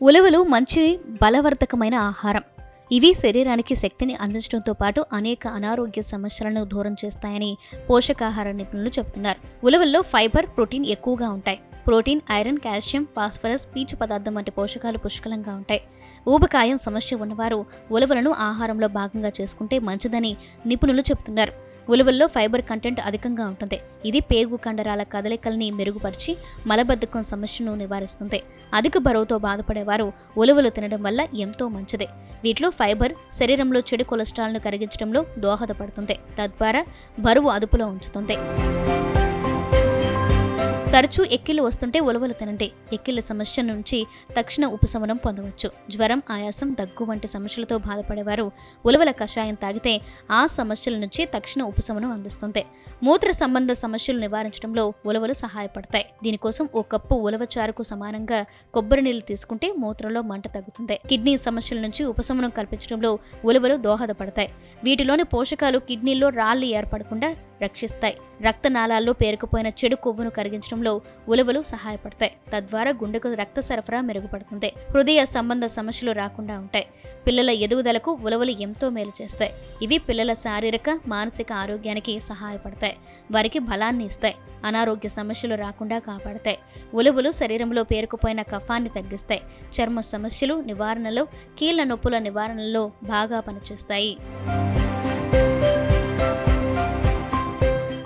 ఉలవలు మంచి బలవర్ధకమైన ఆహారం. ఇవి శరీరానికి శక్తిని అందించడంతో పాటు అనేక అనారోగ్య సమస్యలను దూరం చేస్తాయని పోషకాహార నిపుణులు చెబుతున్నారు. ఉలవల్లో ఫైబర్, ప్రోటీన్ ఎక్కువగా ఉంటాయి. ప్రోటీన్, ఐరన్, కాల్షియం, ఫాస్ఫరస్, పీచు పదార్థం వంటి పోషకాలు పుష్కలంగా ఉంటాయి. ఊబకాయం సమస్య ఉన్నవారు ఉలవలను ఆహారంలో భాగంగా చేసుకుంటే మంచిదని నిపుణులు చెబుతున్నారు. ఉలవల్లో ఫైబర్ కంటెంట్ అధికంగా ఉంటుంది. ఇది పేగు కండరాల కదలికల్ని మెరుగుపరిచి మలబద్ధకం సమస్యను నివారిస్తుంది. అధిక బరువుతో బాధపడేవారు ఉలవలు తినడం వల్ల ఎంతో మంచిది. వీటిలో ఫైబర్ శరీరంలో చెడు కొలెస్ట్రాల్ను కరిగించడంలో దోహదపడుతుంది. తద్వారా బరువు అదుపులో ఉంచుతుంది. తరచూ ఎక్కిళ్ళు వస్తుంటే ఉలవలు తినండి. ఎక్కిళ్ళ సమస్య నుంచి తక్షణ ఉపశమనం పొందవచ్చు. జ్వరం, ఆయాసం, దగ్గు వంటి సమస్యలతో బాధపడేవారు ఉలవల కషాయం తాగితే ఆ సమస్యల నుంచి తక్షణ ఉపశమనం అందిస్తుంది. మూత్ర సంబంధ సమస్యలు నివారించడంలో ఉలవలు సహాయపడతాయి. దీనికోసం ఓ కప్పు ఉలవ చారుకు సమానంగా కొబ్బరి నీళ్లు తీసుకుంటే మూత్రంలో మంట తగ్గుతుంది. కిడ్నీ సమస్యల నుంచి ఉపశమనం కల్పించడంలో ఉలవలు దోహదపడతాయి. వీటిలోని పోషకాలు కిడ్నీల్లో రాళ్లు ఏర్పడకుండా రక్షిస్తాయి. రక్తనాళాల్లో పేరుకుపోయిన చెడు కొవ్వును కరిగించడంలో ఉలవలు సహాయపడతాయి. తద్వారా గుండెకు రక్త సరఫరా మెరుగుపడుతుంది. హృదయ సంబంధ సమస్యలు రాకుండా ఉంటాయి. పిల్లల ఎదుగుదలకు ఉలవలు ఎంతో మేలు చేస్తాయి. ఇవి పిల్లల శారీరక, మానసిక ఆరోగ్యానికి సహాయపడతాయి. వారికి బలాన్ని ఇస్తాయి. అనారోగ్య సమస్యలు రాకుండా కాపాడతాయి. ఉలవలు శరీరంలో పేరుకుపోయిన కఫాన్ని తగ్గిస్తాయి. చర్మ సమస్యలు నివారణలో, కీళ్ల నొప్పుల నివారణలో బాగా పనిచేస్తాయి.